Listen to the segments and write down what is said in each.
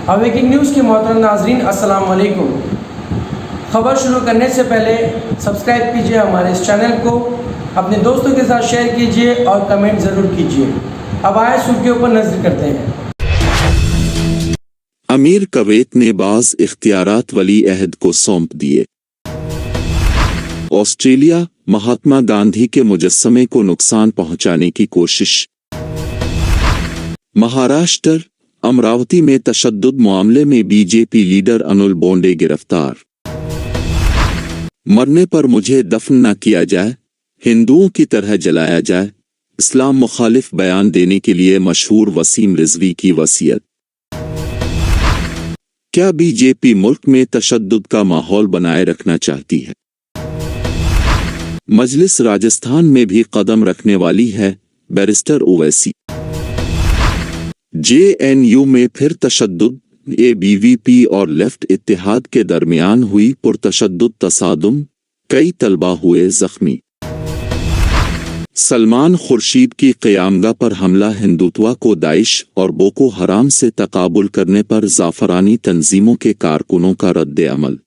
Awaking news के मोहतरम नाजरीन अस्सलाम वालेकुम। खबर शुरू करने से पहले सब्सक्राइब कीजिए हमारे इस चैनल को, अपने दोस्तों के साथ शेयर कीजिए और कमेंट ज़रूर कीजिए। अब आए सुर्खियों पर नजर करते हैं। अमीर कुवैत ने बाज़ इख्तियारात वली अहद को सौंप दिए। ऑस्ट्रेलिया, महात्मा गांधी के मुजस्समे को नुकसान पहुंचाने की कोशिश। महाराष्ट्र, अमरावती में तशद्दुद मामले में बीजेपी लीडर अनिल बोंडे गिरफ्तार। मरने पर मुझे दफन न किया जाए, हिंदुओं की तरह जलाया जाए, इस्लाम मुखालिफ बयान देने के लिए मशहूर वसीम रिजवी की वसीयत। क्या बीजेपी मुल्क में तशद्दुद का माहौल बनाए रखना चाहती है? मजलिस राजस्थान में भी कदम रखने वाली है, बैरिस्टर ओवैसी। JNU में फिर तशद्दुद, ABVP और लेफ्ट इत्तेहाद के दरमियान हुई पुरतशद्दुद तसादुम, कई तलबा हुए जख्मी। सलमान खुर्शीद की क़यामगाह पर हमला, हिंदुत्वा को दाइश और बोको हराम से तकाबुल करने पर जाफरानी तंजीमों के कारकुनों का रद्द अमल।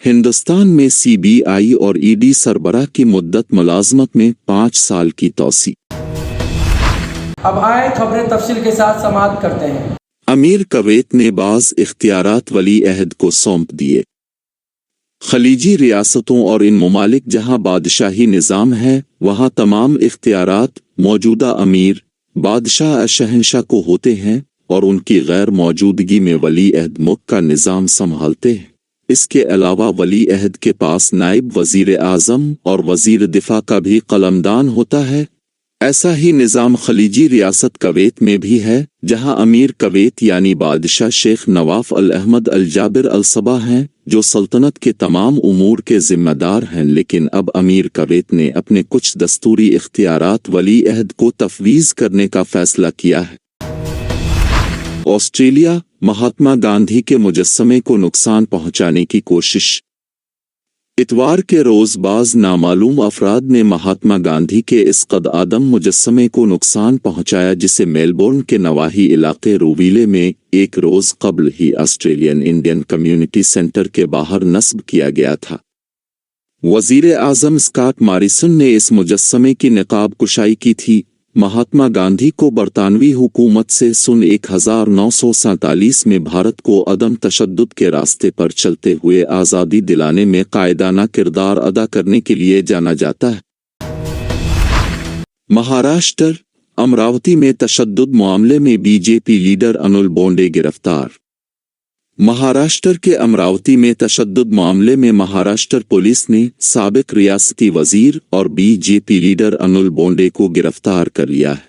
हिंदुस्तान में CBI और ED सरबराह की मुद्दत मुलाजमत में 5 साल की तौसी। अब आए खबरें तफसील के साथ समाअत करते हैं। अमीर कुवैत ने बाज़ इख्तियारात वली अहद को सौंप दिए। खलीजी रियासतों और इन ममालिक जहां बादशाही निज़ाम है, वहां तमाम इख्तियारात मौजूदा अमीर, बादशाह शहंशाह को होते हैं और उनकी गैर मौजूदगी में वली अहद मुल्क का निज़ाम संभालते हैं। इसके अलावा वली अहद के पास नायब वज़ीर आज़म और वज़ीर दिफा का भी कलमदान होता है। ऐसा ही निज़ाम खलीजी रियासत कुवैत में भी है, जहां अमीर कुवैत यानी बादशाह शेख नवाफ अल अहमद अल जाबिर अल सबा हैं, जो सल्तनत के तमाम उमूर के जिम्मेदार हैं। लेकिन अब अमीर कुवैत ने अपने कुछ दस्तूरी इख्तियारात वली अहद को तफवीज़ करने का फैसला किया है। ऑस्ट्रेलिया, महात्मा गांधी के मुजस्समे को नुकसान पहुंचाने की कोशिश। इतवार के रोज बाज नामालूम अफराद ने महात्मा गांधी के इस कद आदम मुजस्समे को नुकसान पहुंचाया, जिसे मेलबोर्न के नवाही इलाके रूविले में एक रोज कबल ही ऑस्ट्रेलियन इंडियन कम्युनिटी सेंटर के बाहर नस्ब किया गया था। वजीर आजम स्कॉट मॉरिसन ने इस मुजस्समे की निकाब कुशाई की थी। महात्मा गांधी को बरतानवी हुकूमत से सन 1947 में भारत को अदम तशद्दुद के रास्ते पर चलते हुए आज़ादी दिलाने में कायदाना किरदार अदा करने के लिए जाना जाता है। महाराष्ट्र, अमरावती में तशद्दुद मामले में बीजेपी लीडर अनिल बोंडे गिरफ्तार। महाराष्ट्र के अमरावती में तशद्दुद मामले में महाराष्ट्र पुलिस ने साबिक रियासती वजीर और बीजेपी लीडर अनिल बोंडे को गिरफ्तार कर लिया है।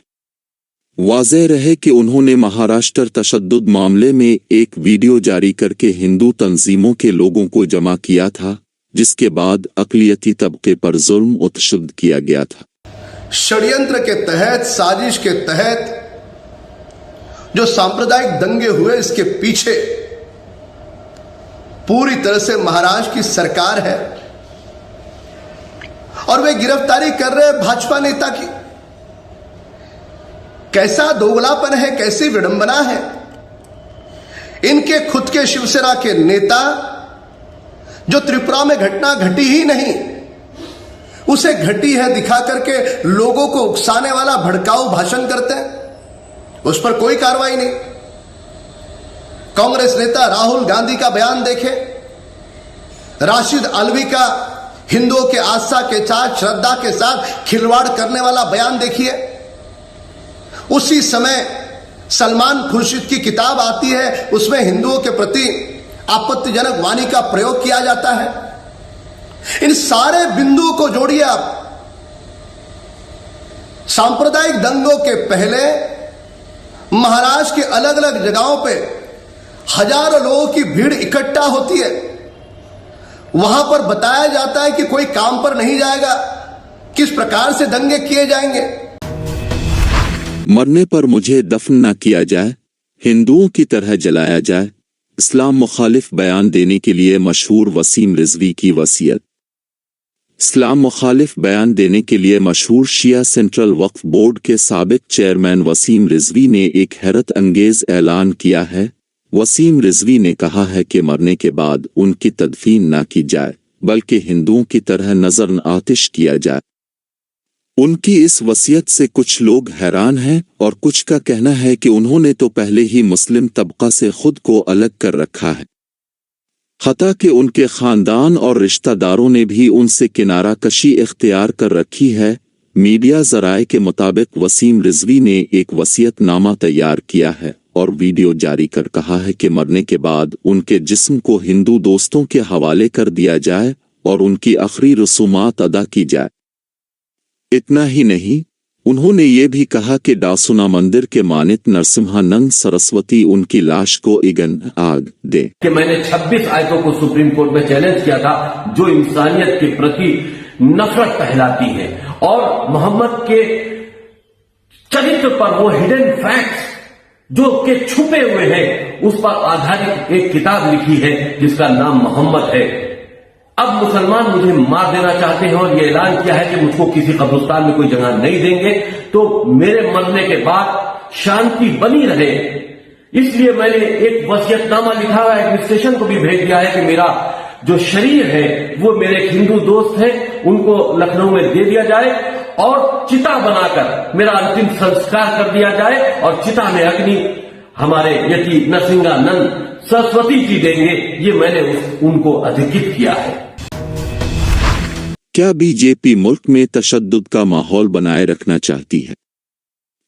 वाज़ेह रहे कि उन्होंने महाराष्ट्र तशद्दुद मामले में एक वीडियो जारी करके हिंदू तंजीमों के लोगों को जमा किया था, जिसके बाद अक़लियती तबके पर जुल्म और तशद्दुद किया गया था। षड्यंत्र के तहत, साजिश के तहत जो सांप्रदायिक दंगे हुए, इसके पीछे पूरी तरह से महाराष्ट्र की सरकार है और वे गिरफ्तारी कर रहे हैं भाजपा नेता की। कैसा दोगलापन है, कैसी विडंबना है। इनके खुद के शिवसेना के नेता, जो त्रिपुरा में घटना घटी ही नहीं, उसे घटी है दिखा करके लोगों को उकसाने वाला भड़काऊ भाषण करते हैं, उस पर कोई कार्रवाई नहीं। कांग्रेस नेता राहुल गांधी का बयान देखें, राशिद अल्वी का हिंदुओं के आस्था के साथ, श्रद्धा के साथ खिलवाड़ करने वाला बयान देखिए। उसी समय सलमान खुर्शीद की किताब आती है, उसमें हिंदुओं के प्रति आपत्तिजनक वाणी का प्रयोग किया जाता है। इन सारे बिंदुओं को जोड़िए आप। सांप्रदायिक दंगों के पहले महाराष्ट्र की अलग अलग जगहों पे हजारों लोगों की भीड़ इकट्ठा होती है। वहां पर बताया जाता है कि कोई काम पर नहीं जाएगा, किस प्रकार से दंगे किए जाएंगे। मरने पर मुझे दफन न किया जाए, हिंदुओं की तरह जलाया जाए, इस्लाम मुखालिफ बयान देने के लिए मशहूर वसीम रिजवी की वसीयत। इस्लाम मुखालिफ बयान देने के लिए मशहूर शिया सेंट्रल वक्फ बोर्ड के साबिक चेयरमैन वसीम रिजवी ने एक हैरत अंगेज ऐलान किया है। वसीम रिजवी ने कहा है कि मरने के बाद उनकी तदफीन न की जाए बल्कि हिंदुओं की तरह नजर आतिश किया जाए। उनकी इस वसीयत से कुछ लोग हैरान हैं और कुछ का कहना है कि उन्होंने तो पहले ही मुस्लिम तबका से खुद को अलग कर रखा है, हता कि उनके खानदान और रिश्तेदारों ने भी उनसे किनारा कशी इख्तियार कर रखी है। मीडिया जराए के मुताबिक वसीम रिजवी ने एक वसीयतनामा तैयार किया है और वीडियो जारी कर कहा है कि मरने के बाद उनके जिस्म को हिंदू दोस्तों के हवाले कर दिया जाए और उनकी आखिरी रसूमात अदा की जाए। इतना ही नहीं, उन्होंने ये भी कहा कि डासुना मंदिर के मानित नरसिम्हानंद सरस्वती उनकी लाश को ईगन आग दे। कि मैंने 26 आयतों को सुप्रीम कोर्ट में चैलेंज किया था जो इंसानियत के प्रति नफरत फैलाती है और मोहम्मद के चरित्र पर वो हिडन फैक्ट्स जो के छुपे हुए हैं उस पर आधारित एक किताब लिखी है जिसका नाम मोहम्मद है। अब मुसलमान मुझे मार देना चाहते हैं और ये ऐलान किया है कि मुझको किसी कब्रिस्तान में कोई जगह नहीं देंगे, तो मेरे मरने के बाद शांति बनी रहे इसलिए मैंने एक वसीयतनामा लिखा हुआ एडमिनिस्ट्रेशन को भी भेज दिया है कि मेरा जो शरीर है वो मेरे हिंदू दोस्त हैं उनको लखनऊ में दे दिया जाए और चिता बनाकर मेरा अंतिम संस्कार कर दिया जाए और चिता में अग्नि हमारे यति नरसिंहानंद सरस्वती जी देंगे। ये मैंने उनको अधिकृत किया है। क्या बीजेपी मुल्क में तशद्दुद का माहौल बनाए रखना चाहती है?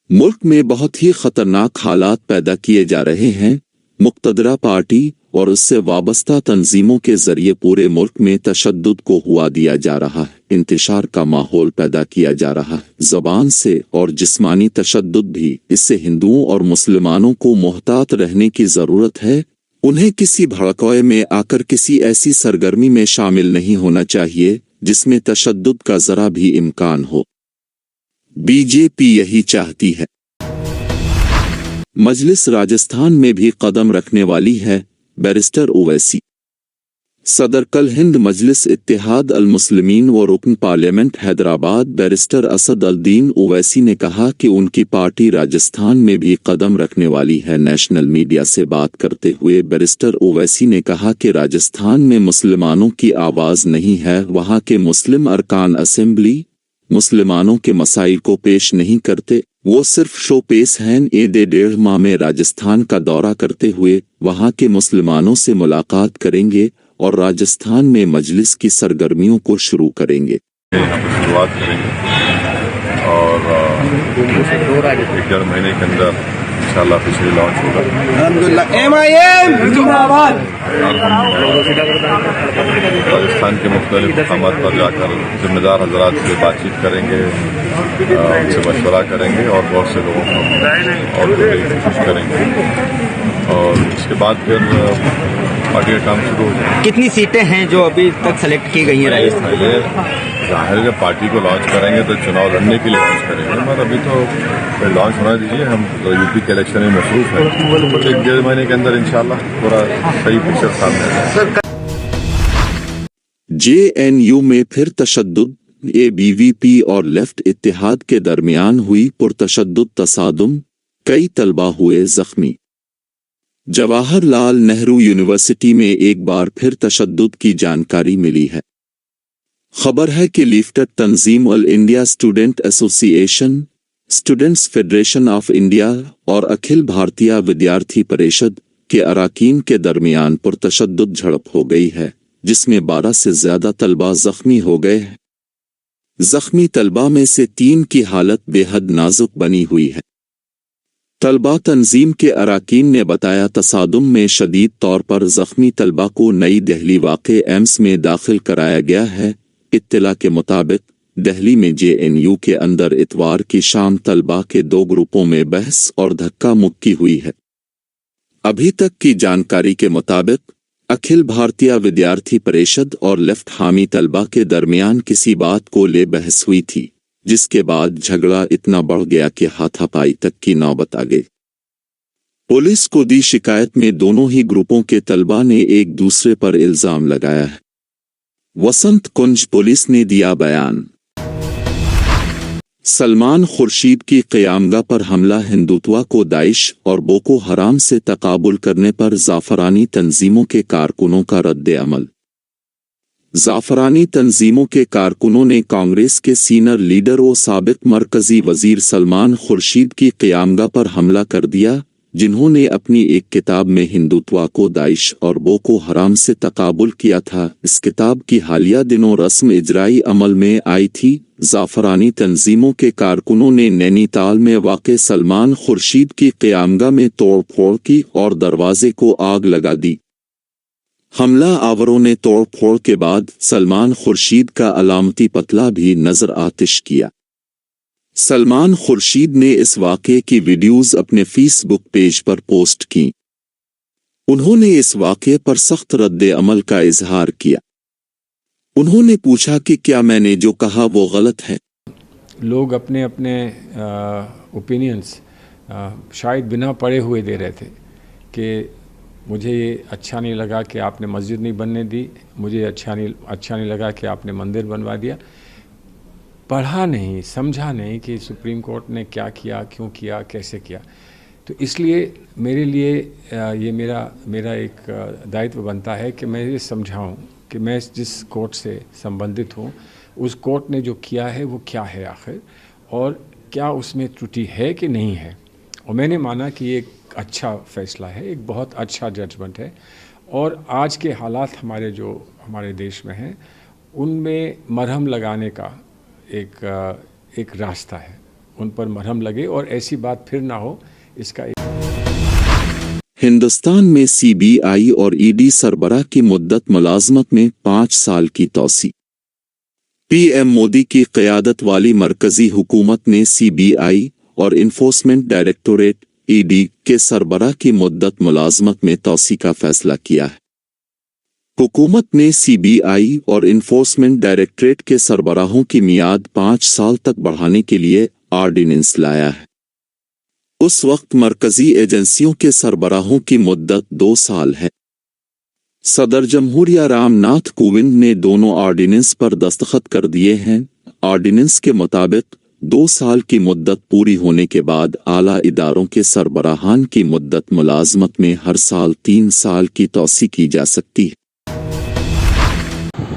मुल्क में बहुत ही खतरनाक हालात पैदा किए जा रहे हैं। मुक़्तदरा पार्टी और उससे वाबस्ता तंजीमों के जरिए पूरे मुल्क में तशद्दुद को हुआ दिया जा रहा है, इंतशार का माहौल पैदा किया जा रहा है, ज़बान से और जिस्मानी तशद्दुद भी। इससे हिंदुओं और मुसलमानों को मोहतात रहने की ज़रूरत है। उन्हें किसी भड़कावे में आकर किसी ऐसी सरगर्मी में शामिल नहीं होना चाहिए जिसमें तशद्दुद का जरा भी इम्कान हो। बीजेपी यही चाहती है। मजलिस राजस्थान में भी कदम रखने वाली है। बैरिस्टर ओवैसी सदर कल हिंद मजलिस इत्तेहाद अल मुस्लिमीन व रुकन पार्लियामेंट हैदराबाद बैरिस्टर असद अल दीन ओवैसी ने कहा कि उनकी पार्टी राजस्थान में भी कदम रखने वाली है। नेशनल मीडिया से बात करते हुए बैरिस्टर ओवैसी ने कहा कि राजस्थान में मुसलमानों की आवाज़ नहीं है। वहाँ के मुस्लिम अरकान असेंबली मुसलमानों के मसाइल को पेश नहीं करते, वो सिर्फ शो पेश हैं। ये 1.5 माह में राजस्थान का दौरा करते हुए वहाँ के मुसलमानों से मुलाकात करेंगे और राजस्थान में मजलिस की सरगर्मियों को शुरू करेंगे। शुरुआत करेंगे और 1.5 महीने के अंदर इंशाल्लाह ऑफिशियली लॉन्च होगा। राजस्थान के मुख्तलिफ मकामात पर जाकर जिम्मेदार हजरात से बातचीत करेंगे, उनसे मशवरा करेंगे और बहुत से लोगों को और कोशिश करेंगे और इसके बाद फिर आगे काम शुरू हो जाएगा। कितनी सीटें हैं जो अभी तक सेलेक्ट की गई हैं राजस्थान? ये जाहिर है जब पार्टी को लॉन्च करेंगे तो चुनाव लड़ने के लिए लॉन्च करेंगे, मगर अभी तो लॉन्च होना दीजिए। हम यूपी के इलेक्शन में मसरूफ हैं, कुछ 1.5 महीने के अंदर इंशाल्लाह पूरा सही पिक्चर सामने आएगा। JNU में फिर तशद्दुद। ABVP और लेफ्ट इत्तेहाद के दरमियान हुई पुरतशद्दुद तसादुम, कई तलबा हुए जख्मी। जवाहरलाल नेहरू यूनिवर्सिटी में एक बार फिर तशद्दुद की जानकारी मिली है। खबर है कि lifted Tanzeem all India student association, students federation of India और अखिल भारतीय विद्यार्थी परिषद के अराकीन के दरमियान पुरतशद्दुद झड़प हो गई है, जिसमें 12 से ज्यादा तलबा जख्मी हो गए हैं। जख्मी तलबा में से 3 की हालत बेहद नाजुक बनी हुई है। तलबा तंजीम के अराकीन ने बताया तसादुम में शदीद तौर पर जख्मी तलबा को नई दिल्ली वाक़े एम्स में दाखिल कराया गया है। इत्तला के मुताबिक दिल्ली में JNU के अंदर इतवार की शाम तलबा के 2 ग्रुपों में बहस और धक्का मुक्की हुई है। अभी तक की जानकारी के मुताबिक अखिल भारतीय विद्यार्थी परिषद और लेफ्ट हामी तलबा के दरमियान किसी बात को ले बहस हुई थी, जिसके बाद झगड़ा इतना बढ़ गया कि हाथापाई तक की नौबत आ गई। पुलिस को दी शिकायत में दोनों ही ग्रुपों के तलबा ने एक दूसरे पर इल्जाम लगाया है। वसंत कुंज पुलिस ने दिया बयान। सलमान खुर्शीद की क़यामगाह पर हमला हिंदुत्व को दाइश और बोको हराम से तकाबुल करने पर ज़ाफ़रानी तंजीमों के कारकुनों का रद्द-ए-अमल। ज़ाफ़रानी तंजीमों के कारकुनों ने कांग्रेस के सीनियर लीडर और साबिक़ मरकज़ी वज़ीर सलमान खुर्शीद की क़यामगाह पर हमला कर दिया, जिन्होंने अपनी एक किताब में हिंदुत्व को दाइश और बोको हराम से तकाबुल किया था। इस किताब की हालिया दिनों रस्म इजराई अमल में आई थी। ज़ाफ़रानी तंजीमों के कारकुनों ने नैनीताल में वाक़े सलमान खुर्शीद की क़यामगाह में तोड़ फोड़ की और दरवाजे को आग लगा दी। हमला आवरों ने तोड़ फोड़ के बाद सलमान खुर्शीद का अलामती पतला भी नजर आतिश किया। सलमान खुर्शीद ने इस वाक़े की वीडियोज़ अपने फेसबुक पेज पर पोस्ट की। उन्होंने इस वाक़े पर सख्त रद्द-ए-अमल का इजहार किया। उन्होंने पूछा कि क्या मैंने जो कहा वो गलत है। लोग अपने अपने ओपिनियंस शायद बिना पढ़े हुए दे रहे थे कि मुझे ये अच्छा नहीं लगा कि आपने मस्जिद नहीं बनने दी, मुझे अच्छा नहीं लगा कि आपने मंदिर बनवा दिया। पढ़ा नहीं, समझा नहीं कि सुप्रीम कोर्ट ने क्या किया, क्यों किया, कैसे किया। तो इसलिए मेरे लिए ये मेरा एक दायित्व बनता है कि मैं ये समझाऊं कि मैं जिस कोर्ट से संबंधित हूं, उस कोर्ट ने जो किया है वो क्या है आखिर, और क्या उसमें त्रुटि है कि नहीं है। और मैंने माना कि ये एक अच्छा फ़ैसला है, एक बहुत अच्छा जजमेंट है। और आज के हालात हमारे देश में हैं, उनमें मरहम लगाने का एक रास्ता है। उन पर मरहम लगे और ऐसी बात फिर ना हो, इसका हिंदुस्तान में CBI और ED सरबराह की मुद्दत मुलाजमत में 5 साल की तौसी। PM मोदी की क़यादत वाली मरकज़ी हुकूमत ने CBI और इन्फोर्समेंट डायरेक्टोरेट ED के सरबराह की मुद्दत मुलाजमत में तौसी का फैसला किया है। हुकूमत ने CBI और इन्फोर्समेंट डायरेक्टरेट के सरबराहों की मियाद 5 साल तक बढ़ाने के लिए ऑर्डिनेंस लाया है। उस वक्त मरकजी एजेंसियों के सरबराहों की मुद्दत 2 साल है। सदर जमहूरिया रामनाथ कोविंद ने दोनों ऑर्डिनेंस पर दस्तखत कर दिए हैं। ऑर्डिनेंस के मुताबिक 2 साल की मुद्दत पूरी होने के बाद आला इदारों के सरबराहान की मुद्दत मुलाजमत में हर साल 3 साल की तौसी की जा सकती है।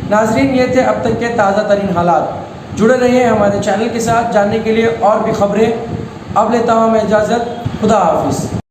नाजरीन, ये थे अब तक के ताज़ा तरीन हालात। जुड़े रहिए हमारे चैनल के साथ जानने के लिए और भी खबरें। अब लेता हूँ मैं इजाज़त। खुदा हाफिज़।